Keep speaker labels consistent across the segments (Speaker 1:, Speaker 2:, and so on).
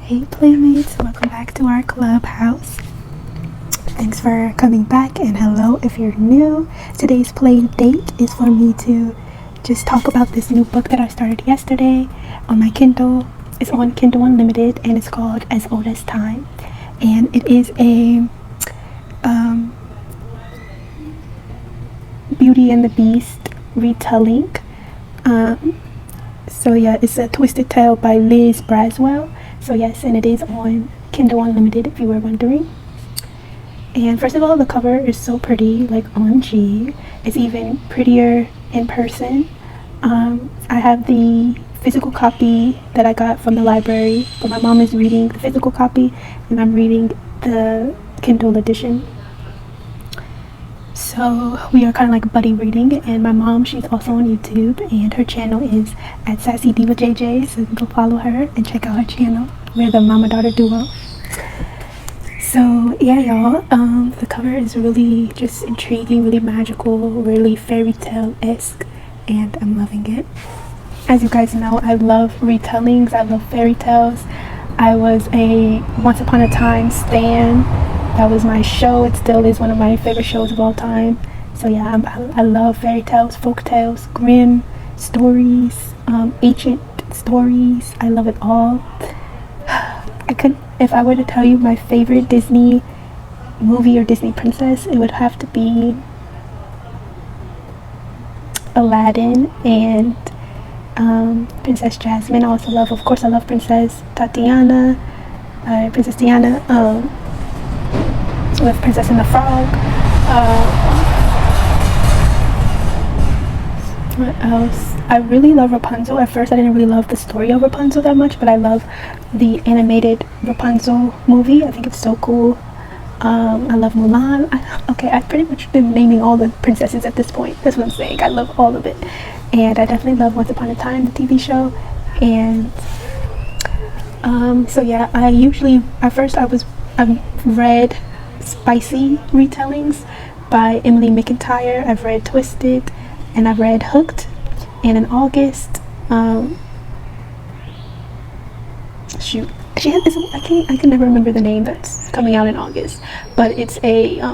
Speaker 1: Hey playmates, welcome back to our clubhouse. Thanks for coming back, and hello if you're new. Today's play date is for me to just talk about this new book that I started yesterday on my Kindle. It's on Kindle Unlimited and it's called As Old as Time. And it is a Beauty and the Beast retelling. So yeah, it's a Twisted Tale by Liz Braswell. So yes, and it is on Kindle Unlimited if you were wondering. And first of all, the cover is so pretty, like OMG. It's even prettier in person. I have the physical copy that I got from the library, but my mom is reading the physical copy and I'm reading the Kindle edition. So we are kind of like buddy reading, and my mom, she's also on YouTube, and her channel is at Sassy Diva JJ, so you can go follow her and check out her channel. We're the mama-daughter duo. So yeah, y'all, the cover is really just intriguing, really magical, really fairy tale-esque, and I'm loving it. As you guys know, I love retellings, I love fairy tales. I was a Once Upon a Time stan. That was my show. It still is one of my favorite shows of all time. So yeah, I love fairy tales, folk tales, grim stories, ancient stories. I love it all. If I were to tell you my favorite Disney movie or Disney princess, it would have to be Aladdin and Princess Jasmine. I also love, of course, I love Princess Tatiana, Princess Diana, with Princess and the Frog. What else? I really love Rapunzel. At first I didn't really love the story of Rapunzel that much, but I love the animated Rapunzel movie. I think it's so cool. I love Mulan. I've pretty much been naming all the princesses at this point. That's what I'm saying. I love all of it. And I definitely love Once Upon a Time, the TV show. And so yeah, I've read spicy retellings by Emily McIntyre. I've read Twisted and I've read Hooked. And in August, I can never remember the name that's coming out in August, but it's a I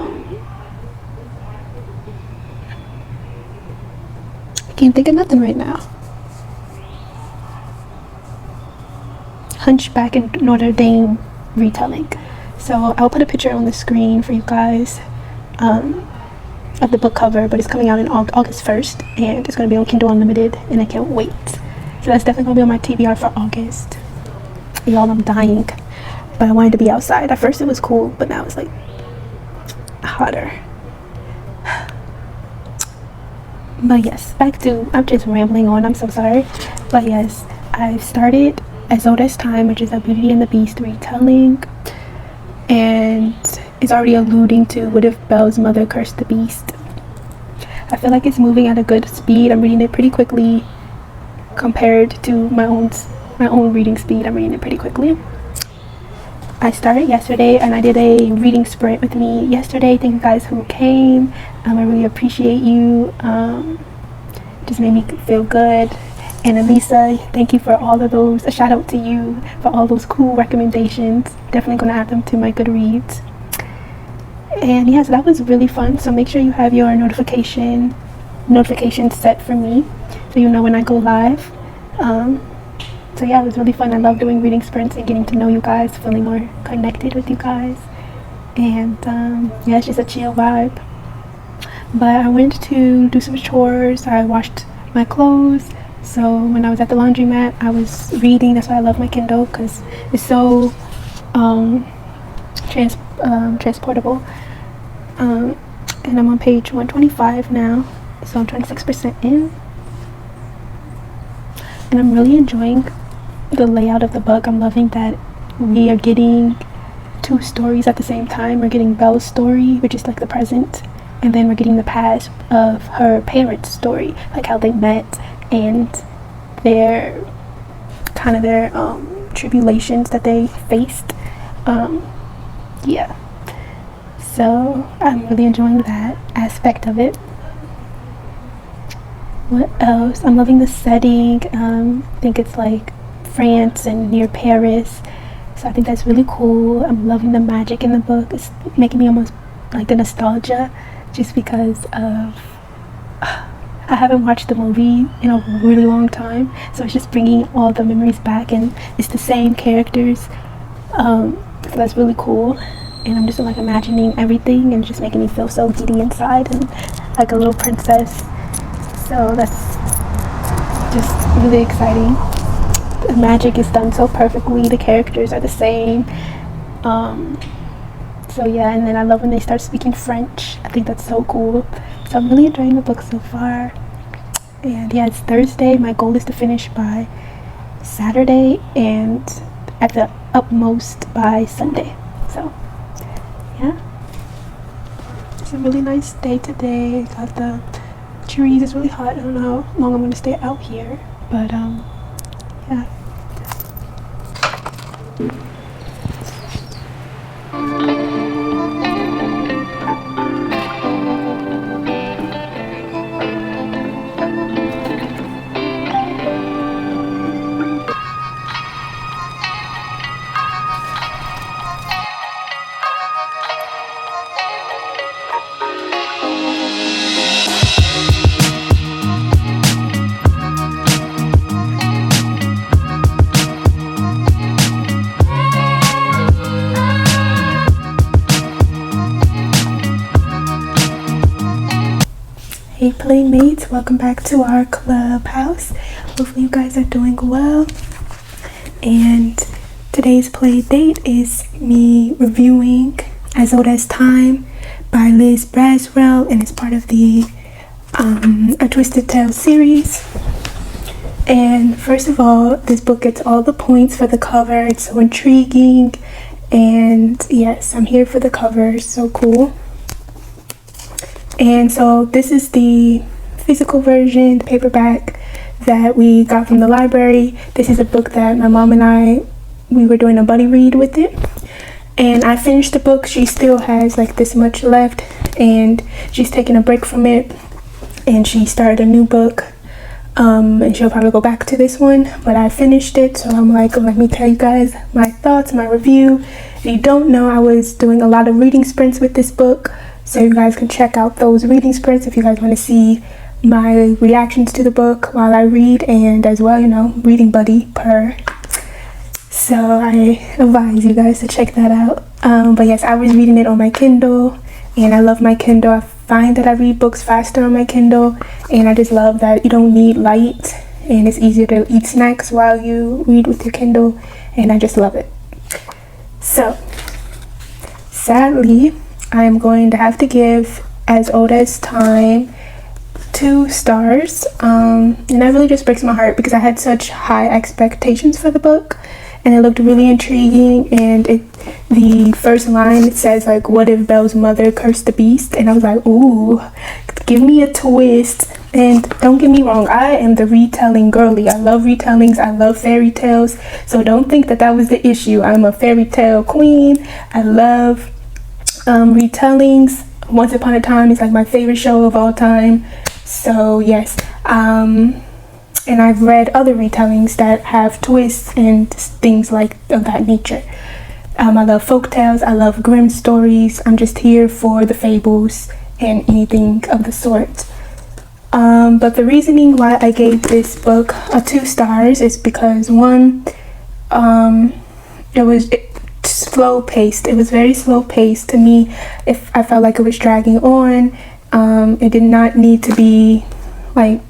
Speaker 1: can't think of nothing right now. Hunchback in Notre Dame retelling. So I'll put a picture on the screen for you guys of the book cover, but it's coming out in August 1st, and it's going to be on Kindle Unlimited, and I can't wait. So that's definitely going to be on my TBR for August. Y'all, I'm dying, but I wanted to be outside. At first it was cool, but now it's like hotter. But yes, I'm just rambling on, I'm so sorry. But yes, I've started As Old as Time, which is a Beauty and the Beast retelling, and it's already alluding to what if Belle's mother cursed the beast. I feel like it's moving at a good speed. I'm reading it pretty quickly compared to my own reading speed. I'm reading it pretty quickly. I started yesterday and I did a reading sprint with me yesterday. Thank you guys who came. I really appreciate you. Just made me feel good. And Elisa, thank you for all of those. A shout out to you for all those cool recommendations. Definitely gonna add them to my Goodreads. And yes, that was really fun. So make sure you have your notifications set for me, so you know when I go live. So yeah, it was really fun. I love doing reading sprints and getting to know you guys, feeling more connected with you guys. And yeah, it's just a chill vibe. But I went to do some chores. I washed my clothes. So when I was at the laundromat, I was reading. That's why I love my Kindle, because it's so transportable. And I'm on page 125 now, so I'm 26% in. And I'm really enjoying the layout of the book. I'm loving that we are getting two stories at the same time. We're getting Belle's story, which is like the present, and then we're getting the past of her parents' story, like how they met and their tribulations that they faced. Yeah, so I'm really enjoying that aspect of it. What else? I'm loving the setting. I think it's like France and near Paris. So I think that's really cool. I'm loving the magic in the book. It's making me almost like the nostalgia, just because of I haven't watched the movie in a really long time, so it's just bringing all the memories back, and it's the same characters. So that's really cool, and I'm just like imagining everything, and just making me feel so giddy inside and like a little princess. So that's just really exciting. The magic is done so perfectly. The characters are the same. So yeah, and then I love when they start speaking French. I think that's so cool. So I'm really enjoying the book so far. And yeah, it's Thursday. My goal is to finish by Saturday, and at the utmost by Sunday. So yeah, it's a really nice day today. Got the trees. It's really hot. I don't know how long I'm gonna stay out here, but yeah. Hey playmates, welcome back to our clubhouse. Hopefully you guys are doing well. And today's play date is me reviewing As Old as Time by Liz Braswell, and it's part of the A Twisted Tale series. And first of all, this book gets all the points for the cover. It's so intriguing, and yes, I'm here for the cover. It's so cool. And so this is the physical version, the paperback that we got from the library. This is a book that my mom and we were doing a buddy read with it. And I finished the book. She still has like this much left, and she's taking a break from it. And she started a new book, and she'll probably go back to this one. But I finished it, so I'm like, let me tell you guys my thoughts, my review. If you don't know, I was doing a lot of reading sprints with this book. So you guys can check out those reading sprints if you guys want to see my reactions to the book while I read, and as well, you know, reading buddy per. So I advise you guys to check that out. But yes, I was reading it on my Kindle, and I love my Kindle. I find that I read books faster on my Kindle, and I just love that you don't need light, and it's easier to eat snacks while you read with your Kindle, and I just love it. So sadly, I am going to have to give As Old as Time 2 stars, and that really just breaks my heart because I had such high expectations for the book, and it looked really intriguing. And the first line, it says like, what if Belle's mother cursed the beast? And I was like, ooh, give me a twist. And don't get me wrong, I am the retelling girly. I love retellings. I love fairy tales, so don't think that that was the issue. I'm a fairy tale queen. I love retellings. Once Upon a Time is like my favorite show of all time. So yes, and I've read other retellings that have twists and things like of that nature. I love folk tales. I love grim stories. I'm just here for the fables and anything of the sort. But the reasoning why I gave this book 2 stars is because one, it was slow paced. It was very slow paced to me. If I felt like it was dragging on, it did not need to be like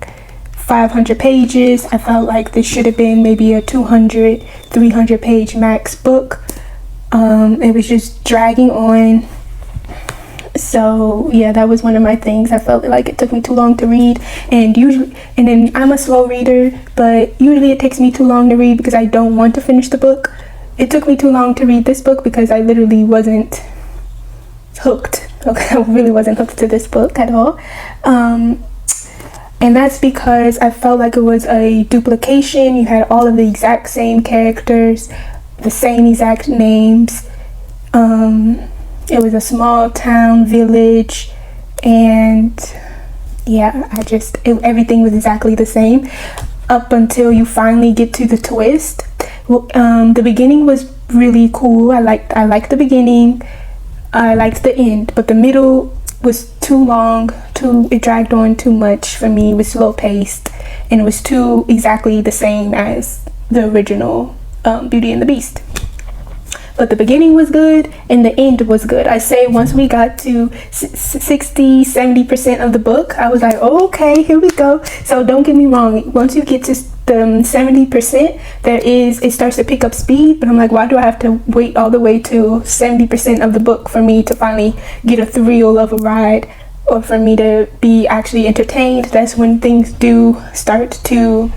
Speaker 1: 500 pages. I felt like this should have been maybe a 200, 300 page max book. It was just dragging on. So yeah, that was one of my things. I felt like it took me too long to read, and then I'm a slow reader, but usually it takes me too long to read because I don't want to finish the book. It took me too long to read this book because I literally wasn't hooked. Okay, I really wasn't hooked to this book at all. And that's because I felt like it was a duplication. You had all of the exact same characters, the same exact names. It was a small town, village, and yeah, everything was exactly the same up until you finally get to the twist. The beginning was really cool. I liked the beginning, I liked the end, but the middle was too long, it dragged on too much for me. It was slow paced, and it was too exactly the same as the original Beauty and the Beast. But the beginning was good and the end was good. I say once we got to 60-70% of the book, I was like, oh, okay, here we go. So don't get me wrong, once you get to the 70%, it starts to pick up speed. But I'm like, why do I have to wait all the way to 70% of the book for me to finally get a thrill of a ride, or for me to be actually entertained? That's when things do start to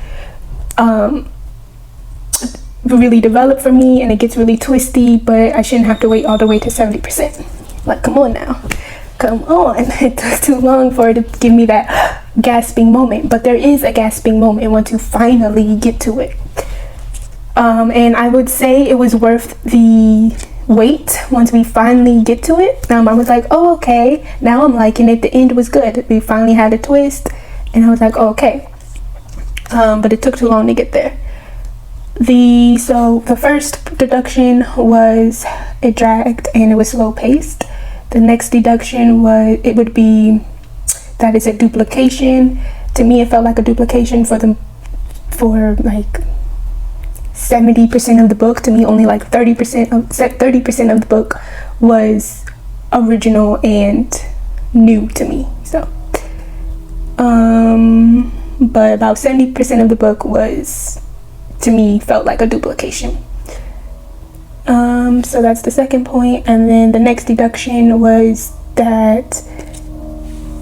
Speaker 1: really develop for me, and it gets really twisty. But I shouldn't have to wait all the way to 70%. Like, come on now, come on. It took too long for it to give me that gasping moment, but there is a gasping moment once you finally get to it. And I would say it was worth the wait once we finally get to it. I was like, oh, okay, now I'm liking it. The end was good. We finally had a twist, and I was like, oh, okay. But it took too long to get there. So the first deduction was it dragged and it was slow paced. The next deduction would be that it's a duplication. To me, it felt like a duplication for like 70% of the book. To me, only like 30% of the book was original and new to me. So but about 70% of the book was, to me, felt like a duplication. So that's the second point. And then the next deduction was that,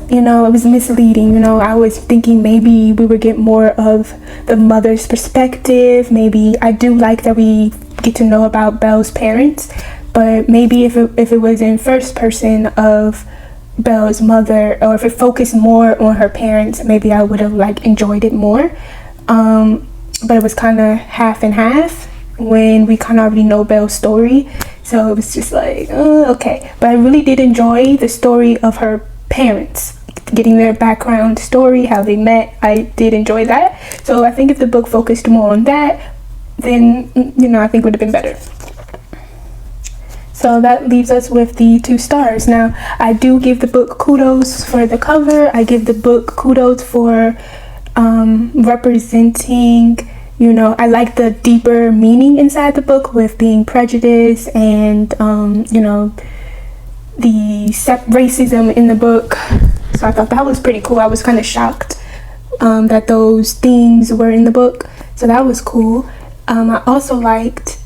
Speaker 1: it was misleading. I was thinking maybe we would get more of the mother's perspective. Maybe I do like that we get to know about Belle's parents, but maybe if it was in first person of Belle's mother, or if it focused more on her parents, maybe I would have enjoyed it more. But it was kind of half and half when we kind of already know Belle's story. So it was just like, okay. But I really did enjoy the story of her parents, getting their background story, how they met. I did enjoy that. So I think if the book focused more on that, then, I think it would have been better. So that leaves us with the 2 stars. Now, I do give the book kudos for the cover. I give the book kudos for representing, I like the deeper meaning inside the book with being prejudice and, the racism in the book. So I thought that was pretty cool. I was kind of shocked that those themes were in the book. So that was cool. I also liked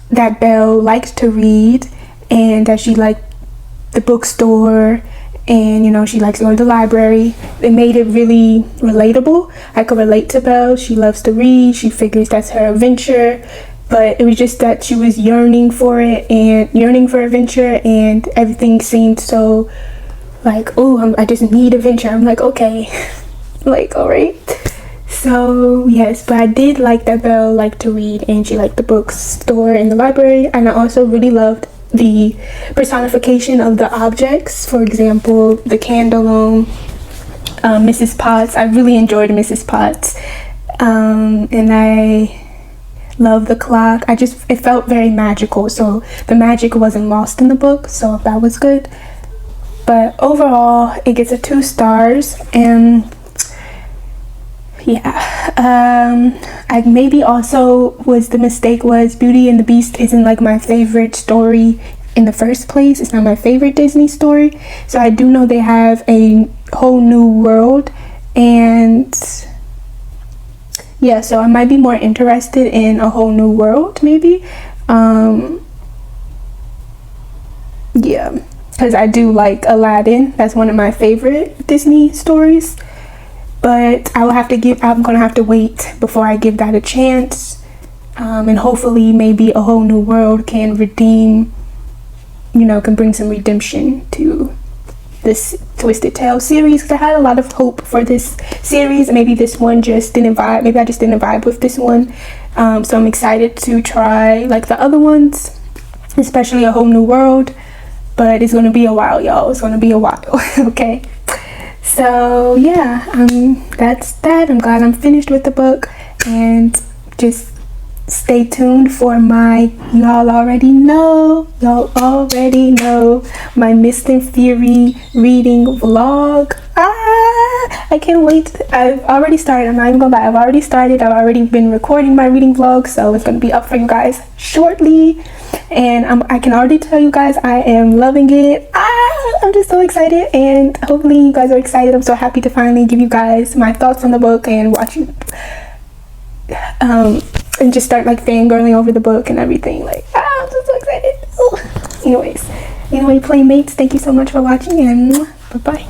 Speaker 1: that Belle liked to read, and that she liked the bookstore, and she likes to go to the library. It made it really relatable. I could relate to Belle. She loves to read. She figures that's her adventure, but it was just that she was yearning for it and yearning for adventure, and everything seemed so like, oh, I just need adventure. I'm like, okay, all right. So yes, but I did like that Belle liked to read, and she liked the bookstore and the library. And I also really loved the personification of the objects. For example, the candle, Mrs. Potts. I really enjoyed Mrs. Potts, and I love the clock. It felt very magical, so the magic wasn't lost in the book, so that was good. But overall, it gets a 2 stars. And I maybe also the mistake was Beauty and the Beast isn't my favorite story in the first place. It's not my favorite Disney story. So I do know they have a whole new world, and so I might be more interested in a whole new world, maybe. Because I do like Aladdin. That's one of my favorite Disney stories. But I'm gonna have to wait before I give that a chance. And hopefully maybe a whole new world can redeem, can bring some redemption to this Twisted Tale series. Because I had a lot of hope for this series. Maybe this one just didn't vibe. Maybe I just didn't vibe with this one. So I'm excited to try the other ones, especially A Whole New World. But it's gonna be a while, y'all. It's gonna be a while. Okay. So that's that. I'm glad I'm finished with the book, and just stay tuned for my, y'all already know, my Mr. Fury reading vlog. I can't wait. I've already started. I'm not even gonna lie. I've already been recording my reading vlog, so it's gonna be up for you guys shortly. And I can already tell you guys I am loving it. I'm just so excited, and hopefully you guys are excited. I'm so happy to finally give you guys my thoughts on the book and watch you and just start like fangirling over the book and everything. Like, I'm just so excited. Anyway, playmates, thank you so much for watching, and bye bye.